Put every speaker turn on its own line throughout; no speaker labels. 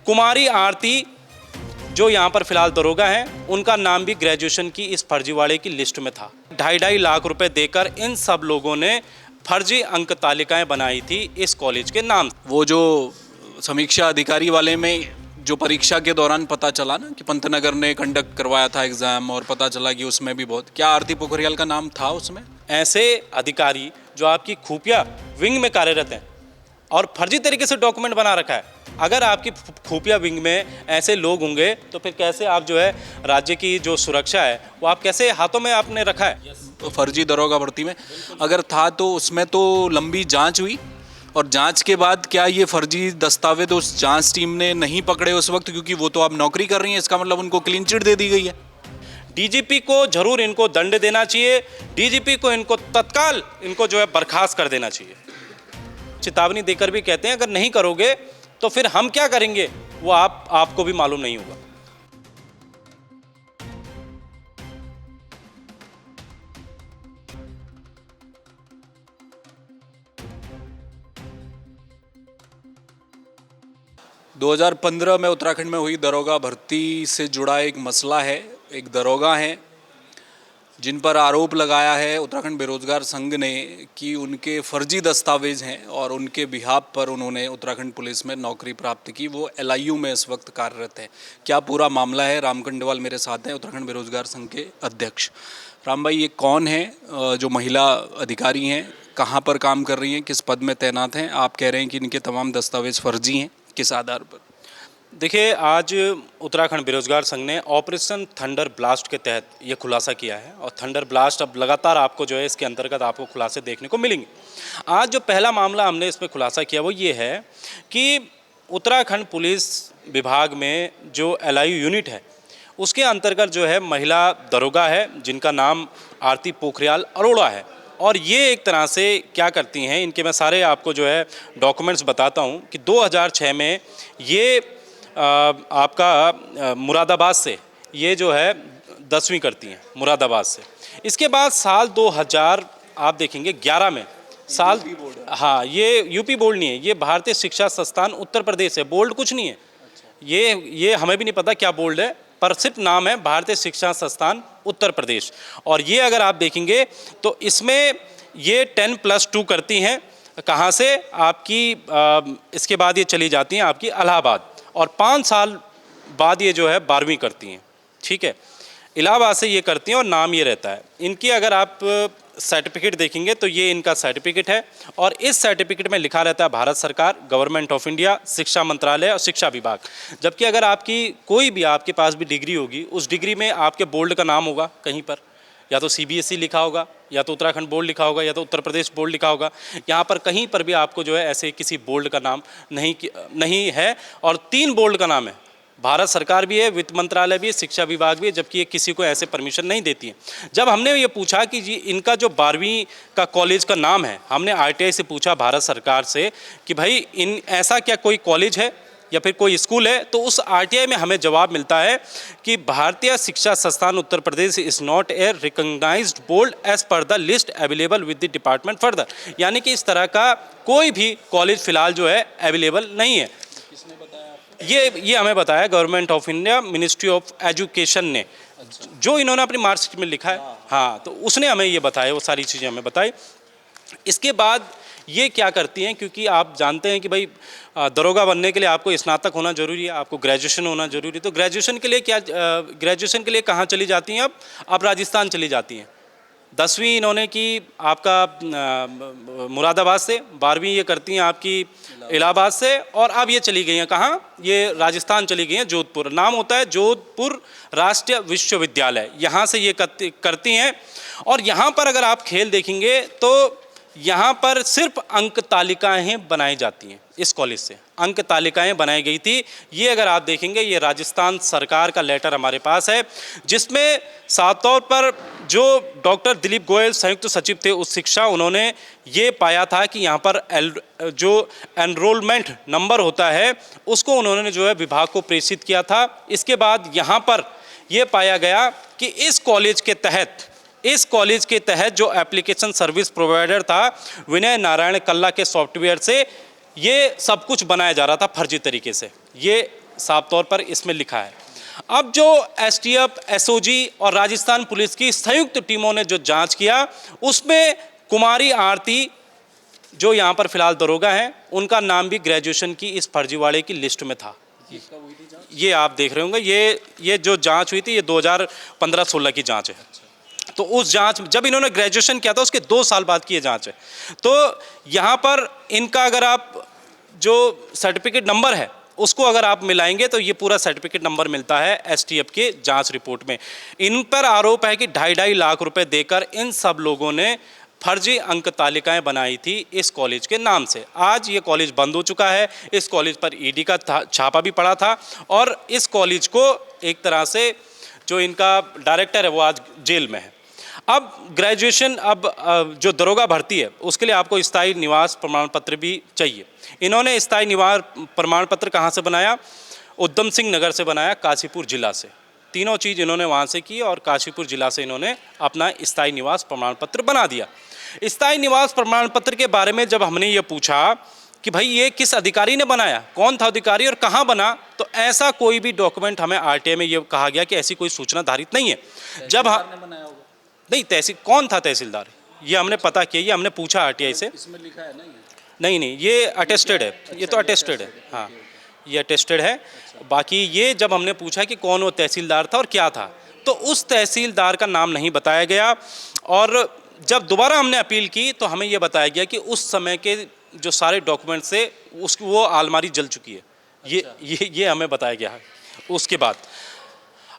कुमारी आरती जो यहाँ पर फिलहाल दरोगा हैं, उनका नाम भी ग्रेजुएशन की इस फर्जीवाड़े की लिस्ट में था। 2.5 लाख रुपए देकर इन सब लोगों ने फर्जी अंक तालिकाएं बनाई थी इस कॉलेज के नाम।
वो जो समीक्षा अधिकारी वाले में जो परीक्षा के दौरान पता चला ना कि पंतनगर ने कंडक्ट करवाया था एग्ज़ाम, और पता चला कि उसमें भी बहुत, क्या आरती पोखरियाल का नाम था उसमें?
ऐसे अधिकारी जो आपकी खुफिया विंग में कार्यरत हैं और फर्जी तरीके से डॉक्यूमेंट बना रखा है, अगर आपकी खुफिया विंग में ऐसे लोग होंगे तो फिर कैसे आप जो है राज्य की जो सुरक्षा है वो आप कैसे हाथों में आपने रखा है?
तो फर्जी दरोगा भर्ती में अगर था तो उसमें तो लंबी जांच हुई, और जांच के बाद क्या ये फर्जी दस्तावेज उस जांच टीम ने नहीं पकड़े उस वक्त, क्योंकि वो तो आप नौकरी कर रही हैं, इसका मतलब उनको क्लीन चिट दे दी गई है।
डीजीपी को जरूर इनको दंड देना चाहिए, डीजीपी को इनको तत्काल इनको जो है बर्खास्त कर देना चाहिए। चेतावनी देकर भी कहते हैं अगर नहीं करोगे तो फिर हम क्या करेंगे वो आपको भी मालूम नहीं होगा।
– 2015 में उत्तराखंड में हुई दरोगा भर्ती से जुड़ा एक मसला है। एक दरोगा हैं जिन पर आरोप लगाया है उत्तराखंड बेरोजगार संघ ने कि उनके फर्जी दस्तावेज हैं, और उनके बिहाफ पर उन्होंने उत्तराखंड पुलिस में नौकरी प्राप्त की। वो LIU में इस वक्त कार्यरत है। क्या पूरा मामला है? राम खंडेलवाल मेरे साथ हैं, उत्तराखंड बेरोजगार संघ के अध्यक्ष। राम भाई, ये कौन है जो महिला अधिकारी हैं, कहाँ पर काम कर रही हैं, किस पद में तैनात हैं? आप कह रहे हैं कि इनके तमाम दस्तावेज फर्जी हैं, किस आधार पर?
देखिए, आज उत्तराखंड बेरोजगार संघ ने ऑपरेशन थंडर ब्लास्ट के तहत ये खुलासा किया है, और थंडर ब्लास्ट अब लगातार आपको जो है इसके अंतर्गत आपको खुलासे देखने को मिलेंगे। आज जो पहला मामला हमने इसमें खुलासा किया वो ये है कि उत्तराखंड पुलिस विभाग में जो LIU यूनिट है उसके अंतर्गत जो है महिला दरोगा है जिनका नाम आरती पोखरियाल अरोड़ा है। और ये एक तरह से क्या करती हैं, इनके मैं सारे आपको जो है डॉक्यूमेंट्स बताता हूँ कि 2006 में ये आपका मुरादाबाद से ये जो है 10वीं करती हैं मुरादाबाद से। इसके बाद साल 2000 आप देखेंगे 11 में साल, हाँ, ये यूपी बोर्ड नहीं है, ये भारतीय शिक्षा संस्थान उत्तर प्रदेश है। बोर्ड कुछ नहीं है। ये हमें भी नहीं पता क्या बोर्ड है, पर सिर्फ नाम है भारतीय शिक्षा संस्थान उत्तर प्रदेश। और ये अगर आप देखेंगे तो इसमें ये 10+2 करती हैं। कहाँ से? आपकी इसके बाद ये चली जाती हैं आपकी इलाहाबाद, और 5 साल बाद ये जो है 12वीं करती हैं। ठीक है, इलाहाबाद से ये करती हैं और नाम ये रहता है इनकी। अगर आप सर्टिफिकेट देखेंगे तो ये इनका सर्टिफिकेट है, और इस सर्टिफिकेट में लिखा रहता है भारत सरकार, गवर्नमेंट ऑफ इंडिया, शिक्षा मंत्रालय और शिक्षा विभाग। जबकि अगर आपकी कोई भी आपके पास भी डिग्री होगी, उस डिग्री में आपके बोर्ड का नाम होगा कहीं पर, या तो CBSE लिखा होगा, या तो उत्तराखंड बोर्ड लिखा होगा, या तो उत्तर प्रदेश बोर्ड लिखा होगा। यहाँ पर कहीं पर भी आपको जो है ऐसे किसी बोर्ड का नाम नहीं है। और 3 बोर्ड का नाम है, भारत सरकार भी है, वित्त मंत्रालय भी है, शिक्षा विभाग भी है, जबकि ये किसी को ऐसे परमिशन नहीं देती है। जब हमने ये पूछा कि जी इनका जो 12वीं का कॉलेज का नाम है, हमने RTI से पूछा भारत सरकार से कि भाई ऐसा क्या कोई कॉलेज है या फिर कोई स्कूल है, तो उस RTI में हमें जवाब मिलता है कि Bharatiya Shiksha Sansthan Uttar Pradesh is not a recognized board as per the list available with the department further. यानी कि इस तरह का कोई भी कॉलेज फिलहाल जो है अवेलेबल नहीं है।
किसने बताया?
ये हमें बताया government of India, ministry of education ने। अच्छा। जो इन्होंने अपनी मार्कशीट में लिखा है, हाँ, तो उसने हमें ये बताया, वो सारी चीज़ें हमें बताई। इसके बाद ये क्या करती हैं, क्योंकि आप जानते हैं कि भाई दरोगा बनने के लिए आपको स्नातक होना जरूरी है, आपको ग्रेजुएशन होना जरूरी है। तो ग्रेजुएशन के लिए कहाँ चली जाती हैं? अब राजस्थान चली जाती हैं। 10वीं इन्होंने की आपका मुरादाबाद से, 12वीं ये करती हैं आपकी इलाहाबाद से, और अब ये चली गई हैं कहाँ? ये राजस्थान चली गई हैं, जोधपुर। नाम होता है जोधपुर राष्ट्रीय विश्वविद्यालय, यहाँ से ये करती हैं। और यहाँ पर अगर आप खेल देखेंगे तो यहाँ पर सिर्फ अंक तालिकाएँ बनाई जाती हैं। इस कॉलेज से अंक तालिकाएँ बनाई गई थी। ये अगर आप देखेंगे, ये राजस्थान सरकार का लेटर हमारे पास है, जिसमें साफ तौर पर जो डॉक्टर दिलीप गोयल संयुक्त सचिव थे उस शिक्षा, उन्होंने ये पाया था कि यहाँ पर जो एनरोलमेंट नंबर होता है उसको उन्होंने जो है विभाग को प्रेषित किया था। इसके बाद यहाँ पर ये पाया गया कि इस कॉलेज के तहत जो एप्लीकेशन सर्विस प्रोवाइडर था विनय नारायण कल्ला के सॉफ्टवेयर से ये सब कुछ बनाया जा रहा था फर्जी तरीके से। ये साफ तौर पर इसमें लिखा है। अब जो एसटीएफ, एसओजी और राजस्थान पुलिस की संयुक्त टीमों ने जो जांच किया, उसमें कुमारी आरती जो यहाँ पर फिलहाल दरोगा हैं, उनका नाम भी ग्रेजुएशन की इस फर्जीवाड़े की लिस्ट में था। ये आप देख रहे होंगे, ये जो जांच हुई थी ये 2015-16 की जांच है। तो उस जांच में जब इन्होंने ग्रेजुएशन किया था उसके 2 साल बाद की ये जांच है। तो यहाँ पर इनका अगर आप जो सर्टिफिकेट नंबर है उसको अगर आप मिलाएंगे तो ये पूरा सर्टिफिकेट नंबर मिलता है एसटीएफ के जांच रिपोर्ट में। इन पर आरोप है कि 2.5 लाख रुपए देकर इन सब लोगों ने फर्जी अंक तालिकाएं बनाई थी इस कॉलेज के नाम से। आज ये कॉलेज बंद हो चुका है। इस कॉलेज पर ईडी का छापा भी पड़ा था और इस कॉलेज को एक तरह से जो इनका डायरेक्टर है वो आज जेल में है। अब ग्रेजुएशन, अब जो दरोगा भर्ती है उसके लिए आपको स्थायी निवास प्रमाण पत्र भी चाहिए। इन्होंने स्थायी निवास प्रमाण पत्र कहाँ से बनाया? उधम सिंह नगर से बनाया, काशीपुर जिला से। तीनों चीज़ इन्होंने वहाँ से की और काशीपुर जिला से इन्होंने अपना स्थायी निवास प्रमाण पत्र बना दिया। स्थायी निवास प्रमाण पत्र के बारे में जब हमने ये पूछा कि भाई ये किस अधिकारी ने बनाया, कौन था अधिकारी और कहाँ बना, तो ऐसा कोई भी डॉक्यूमेंट हमें आरटीआई में ये कहा गया कि ऐसी कोई सूचना धारित नहीं है। जब नहीं, तहसील कौन था तहसीलदार, ये हमने पता किया, ये हमने पूछा आरटीआई से।
इसमें लिखा है ना
नहीं, ये अटेस्टेड है, ये तो अटेस्टेड है। हाँ, ये अटेस्टेड है। बाकी ये जब हमने पूछा कि कौन वो तहसीलदार था और क्या था, तो उस तहसीलदार का नाम नहीं बताया गया। और जब दोबारा हमने अपील की तो हमें ये बताया गया कि उस समय के जो सारे डॉक्यूमेंट्स थे उसकी वो अलमारी जल चुकी है। ये हमें बताया गया है। उसके बाद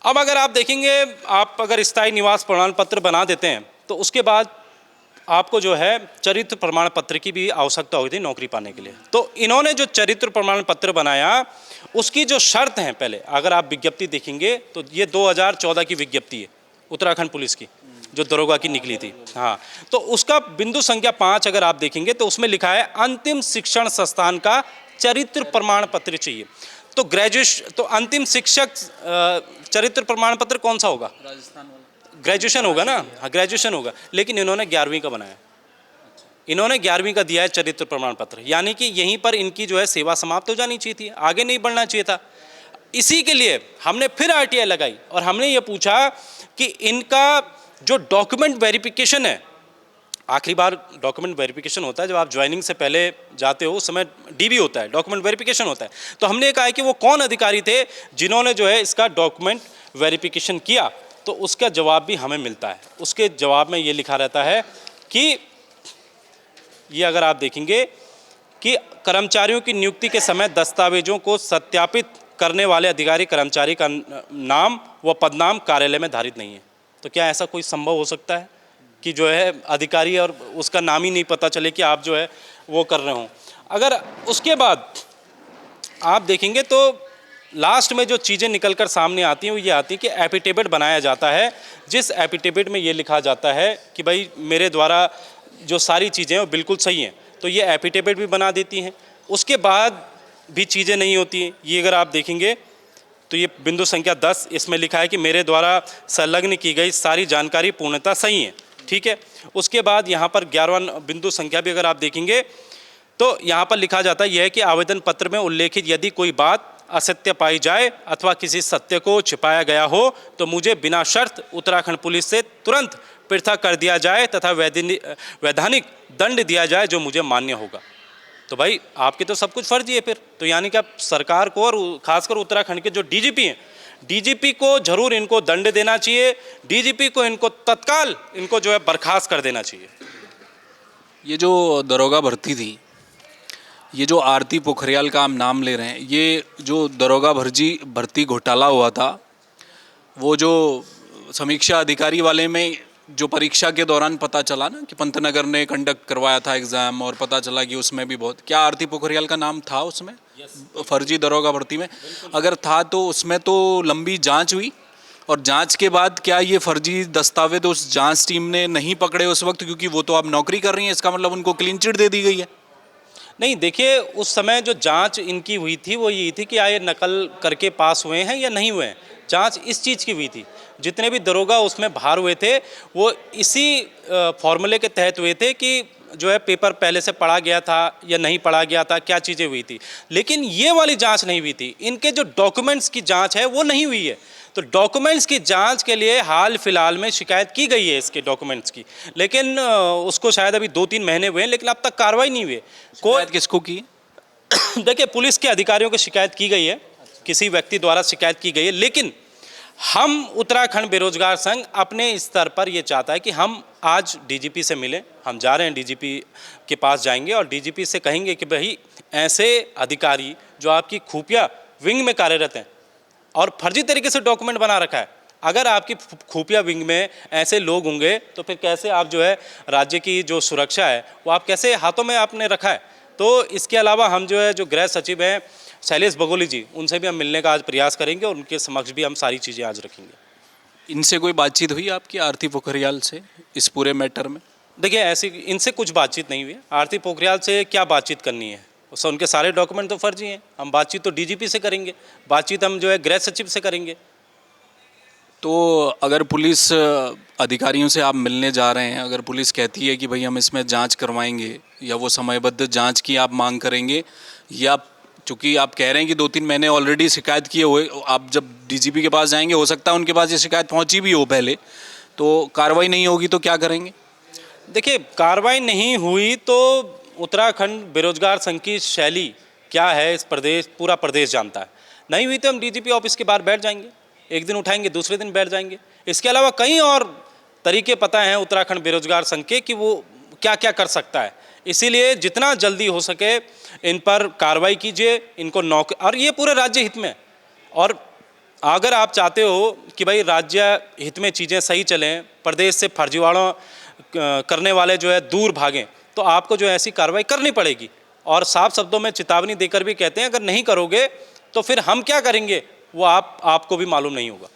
अब अगर आप देखेंगे, आप अगर स्थायी निवास प्रमाण पत्र बना देते हैं तो उसके बाद आपको जो है चरित्र प्रमाण पत्र की भी आवश्यकता हुई थी नौकरी पाने के लिए। तो इन्होंने जो चरित्र प्रमाण पत्र बनाया उसकी जो शर्त हैं, पहले अगर आप विज्ञप्ति देखेंगे तो ये 2014 की विज्ञप्ति है उत्तराखंड पुलिस की जो दरोगा की निकली थी। हाँ, तो उसका बिंदु संख्या 5 अगर आप देखेंगे तो उसमें लिखा है अंतिम शिक्षण संस्थान का चरित्र प्रमाण पत्र चाहिए। तो ग्रेजुएशन, तो अंतिम शिक्षक चरित्र प्रमाण पत्र कौन सा होगा?
राजस्थान वाला
ग्रेजुएशन होगा ना। हाँ, ग्रेजुएशन होगा, लेकिन इन्होंने 11वीं का बनाया। इन्होंने 11वीं का दिया है चरित्र प्रमाण पत्र, यानी कि यहीं पर इनकी जो है सेवा समाप्त हो जानी चाहिए थी, आगे नहीं बढ़ना चाहिए था। इसी के लिए हमने फिर आरटीआई लगाई और हमने ये पूछा कि इनका जो डॉक्यूमेंट वेरिफिकेशन है, आखिरी बार डॉक्यूमेंट वेरिफिकेशन होता है जब आप ज्वाइनिंग से पहले जाते हो, उस समय डीबी होता है, डॉक्यूमेंट वेरिफिकेशन होता है। तो हमने कहा है कि वो कौन अधिकारी थे जिन्होंने जो है इसका डॉक्यूमेंट वेरिफिकेशन किया, तो उसका जवाब भी हमें मिलता है। उसके जवाब में ये लिखा रहता है कि ये अगर आप देखेंगे कि कर्मचारियों की नियुक्ति के समय दस्तावेजों को सत्यापित करने वाले अधिकारी कर्मचारी का नाम व पदनाम कार्यालय में धारित नहीं है। तो क्या ऐसा कोई संभव हो सकता है कि जो है अधिकारी और उसका नाम ही नहीं पता चले कि आप जो है वो कर रहे हो? अगर उसके बाद आप देखेंगे तो लास्ट में जो चीज़ें निकलकर सामने आती हैं वो ये आती है कि एफिडेविट बनाया जाता है, जिस एफिडेविट में ये लिखा जाता है कि भाई मेरे द्वारा जो सारी चीज़ें हैं वो बिल्कुल सही हैं, तो ये एफिडेविट भी बना देती हैं। उसके बाद भी चीज़ें नहीं होती हैं। ये अगर आप देखेंगे तो ये बिंदु संख्या 10, इसमें लिखा है कि मेरे द्वारा संलग्न की गई सारी जानकारी पूर्णतः सही है, ठीक है। उसके बाद यहाँ पर 11वां बिंदु संख्या भी अगर आप देखेंगे तो यहाँ पर लिखा जाता है यह है कि आवेदन पत्र में उल्लेखित यदि कोई बात असत्य पाई जाए अथवा किसी सत्य को छिपाया गया हो तो मुझे बिना शर्त उत्तराखंड पुलिस से तुरंत पृथक कर दिया जाए तथा वैधानिक दंड दिया जाए जो मुझे मान्य होगा। तो भाई आपके तो सब कुछ फर्जी है फिर तो, यानी कि आप सरकार को और खासकर उत्तराखंड के जो डीजीपी हैं, डीजीपी को जरूर इनको दंड देना चाहिए, डीजीपी को इनको तत्काल इनको जो है बर्खास्त कर देना चाहिए।
ये जो दरोगा भर्ती थी, ये जो आरती पोखरियाल का हम नाम ले रहे हैं, ये जो दरोगा भर्ती घोटाला हुआ था, वो जो समीक्षा अधिकारी वाले में जो परीक्षा के दौरान पता चला ना कि पंतनगर ने कंडक्ट करवाया था एग्ज़ाम और पता चला कि उसमें भी बहुत, क्या आरती पोखरियाल का नाम था उसमें? फर्जी दरोगा भर्ती में अगर था तो उसमें तो लंबी जांच हुई और जांच के बाद क्या ये फर्जी दस्तावेज उस जांच टीम ने नहीं पकड़े उस वक्त, क्योंकि वो तो अब नौकरी कर रही हैं, इसका मतलब उनको क्लीन चिट दे दी गई है?
नहीं, देखिए उस समय जो जांच इनकी हुई थी वो ये थी कि आए नकल करके पास हुए हैं या नहीं हुए हैं। जांच इस चीज़ की हुई थी, जितने भी दरोगा उसमें बाहर हुए थे वो इसी फॉर्मूले के तहत हुए थे कि जो है पेपर पहले से पढ़ा गया था या नहीं पढ़ा गया था, क्या चीज़ें हुई थी, लेकिन ये वाली जांच नहीं हुई थी। इनके जो डॉक्यूमेंट्स की जांच है वो नहीं हुई है। तो डॉक्यूमेंट्स की जांच के लिए हाल फिलहाल में शिकायत की गई है इसके डॉक्यूमेंट्स की, लेकिन उसको शायद अभी 2-3 महीने हुए हैं, लेकिन अब तक कार्रवाई नहीं हुई है।
शिकायत किसको की?
देखिए, पुलिस के अधिकारियों को शिकायत की गई है, किसी व्यक्ति द्वारा शिकायत की गई है, लेकिन हम उत्तराखंड बेरोजगार संघ अपने स्तर पर ये चाहता है कि हम आज डीजीपी से मिलें। हम जा रहे हैं, डीजीपी के पास जाएंगे और डीजीपी से कहेंगे कि भाई ऐसे अधिकारी जो आपकी खुफिया विंग में कार्यरत हैं और फर्जी तरीके से डॉक्यूमेंट बना रखा है, अगर आपकी खुफिया विंग में ऐसे लोग होंगे तो फिर कैसे आप जो है राज्य की जो सुरक्षा है वो आप कैसे हाथों में आपने रखा है। तो इसके अलावा हम जो है जो गृह सचिव हैं शैलेश बगोली जी, उनसे भी हम मिलने का आज प्रयास करेंगे और उनके समक्ष भी हम सारी चीज़ें आज रखेंगे।
इनसे कोई बातचीत हुई आपकी आरती पोखरियाल से इस पूरे मैटर में?
देखिए, ऐसी इनसे कुछ बातचीत नहीं हुई है। आरती पोखरियाल से क्या बातचीत करनी है, उससे उनके सारे डॉक्यूमेंट तो फर्जी हैं। हम बातचीत तो डीजीपी से करेंगे, बातचीत हम जो है गृह सचिव से करेंगे।
तो अगर पुलिस अधिकारियों से आप मिलने जा रहे हैं, अगर पुलिस कहती है कि भाई हम इसमें जांच करवाएंगे, या वो समयबद्ध जांच की आप मांग करेंगे, या चूँकि आप कह रहे हैं कि 2-3 महीने ऑलरेडी शिकायत किए हुए, आप जब डीजीपी के पास जाएंगे हो सकता है उनके पास ये शिकायत पहुंची भी हो पहले, तो कार्रवाई नहीं होगी तो क्या करेंगे?
देखिए, कार्रवाई नहीं हुई तो उत्तराखंड बेरोजगार संघ की शैली क्या है इस प्रदेश, पूरा प्रदेश जानता है। नहीं हुई तो हम डीजीपी ऑफिस के बाहर बैठ जाएंगे, एक दिन उठाएंगे, दूसरे दिन बैठ जाएंगे। इसके अलावा कई और तरीके पता हैं उत्तराखंड बेरोजगार संघ के कि वो क्या क्या कर सकता है। इसीलिए जितना जल्दी हो सके इन पर कार्रवाई कीजिए, इनको नौकरी, और ये पूरे राज्य हित में। और अगर आप चाहते हो कि भाई राज्य हित में चीज़ें सही चलें, प्रदेश से फर्जीवाड़ों करने वाले जो है दूर भागें, तो आपको जो है ऐसी कार्रवाई करनी पड़ेगी। और साफ शब्दों में चेतावनी देकर भी कहते हैं अगर नहीं करोगे तो फिर हम क्या करेंगे वो आपको भी मालूम नहीं होगा।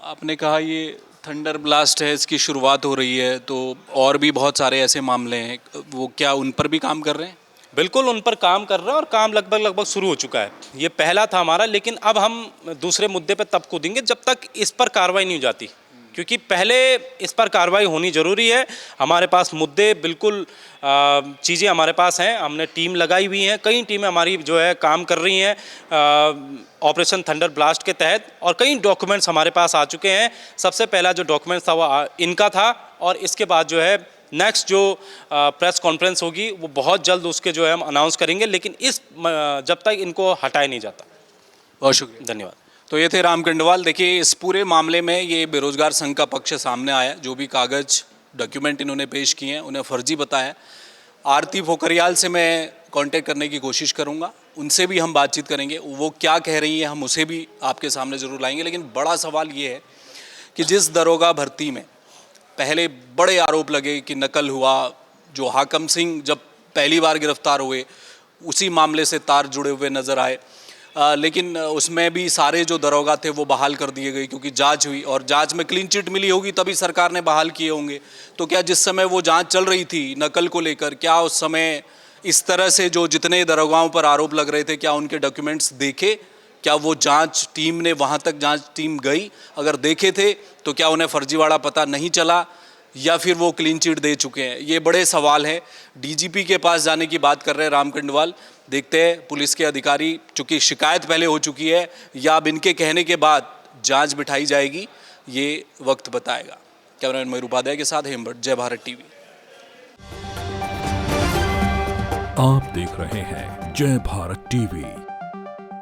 आपने कहा ये थंडर ब्लास्ट है, इसकी शुरुआत हो रही है, तो और भी बहुत सारे ऐसे मामले हैं, वो क्या उन पर भी काम कर रहे हैं?
बिल्कुल, उन पर काम कर रहे हैं और काम लगभग शुरू हो चुका है। ये पहला था हमारा, लेकिन अब हम दूसरे मुद्दे पे तब कूदेंगे जब तक इस पर कार्रवाई नहीं हो जाती, क्योंकि पहले इस पर कार्रवाई होनी ज़रूरी है। हमारे पास मुद्दे बिल्कुल चीज़ें हमारे पास हैं, हमने टीम लगाई हुई हैं, कई टीमें हमारी जो है काम कर रही हैं ऑपरेशन थंडर ब्लास्ट के तहत, और कई डॉक्यूमेंट्स हमारे पास आ चुके हैं। सबसे पहला जो डॉक्यूमेंट्स था वो इनका था, और इसके बाद जो है नेक्स्ट जो प्रेस कॉन्फ्रेंस होगी वो बहुत जल्द उसके जो है हम अनाउंस करेंगे, लेकिन जब तक इनको हटाया नहीं जाता।
बहुत शुक्रिया,
धन्यवाद।
तो ये थे राम कंडवाल। देखिए, इस पूरे मामले में ये बेरोजगार संघ का पक्ष सामने आया, जो भी कागज डॉक्यूमेंट इन्होंने पेश किए हैं उन्हें फर्जी बताया। आरती पोखरियाल से मैं कांटेक्ट करने की कोशिश करूंगा, उनसे भी हम बातचीत करेंगे, वो क्या कह रही है हम उसे भी आपके सामने ज़रूर लाएंगे। लेकिन बड़ा सवाल ये है कि जिस दरोगा भर्ती में पहले बड़े आरोप लगे कि नकल हुआ, जो हाकम सिंह जब पहली बार गिरफ्तार हुए उसी मामले से तार जुड़े हुए नज़र आए, लेकिन उसमें भी सारे जो दरोगा थे वो बहाल कर दिए गए, क्योंकि जांच हुई और जांच में क्लीन चिट मिली होगी तभी सरकार ने बहाल किए होंगे। तो क्या जिस समय वो जांच चल रही थी नकल को लेकर, क्या उस समय इस तरह से जो जितने दरोगाओं पर आरोप लग रहे थे, क्या उनके डॉक्यूमेंट्स देखे? क्या वो जांच टीम ने वहाँ तक जांच टीम गई? अगर देखे थे तो क्या उन्हें फर्जीवाड़ा पता नहीं चला, या फिर वो क्लीन चिट दे चुके हैं? ये बड़े सवाल हैं। डीजीपी के पास जाने की बात कर रहे हैं राम कंडवाल। देखते हैं पुलिस के अधिकारी, चूँकि शिकायत पहले हो चुकी है, या अब इनके कहने के बाद जांच बिठाई जाएगी, ये वक्त बताएगा। कैमरामैन मयूर उपाध्याय के साथ हेमभट्ट, जय भारत टीवी।
आप देख रहे हैं जय भारत टीवी।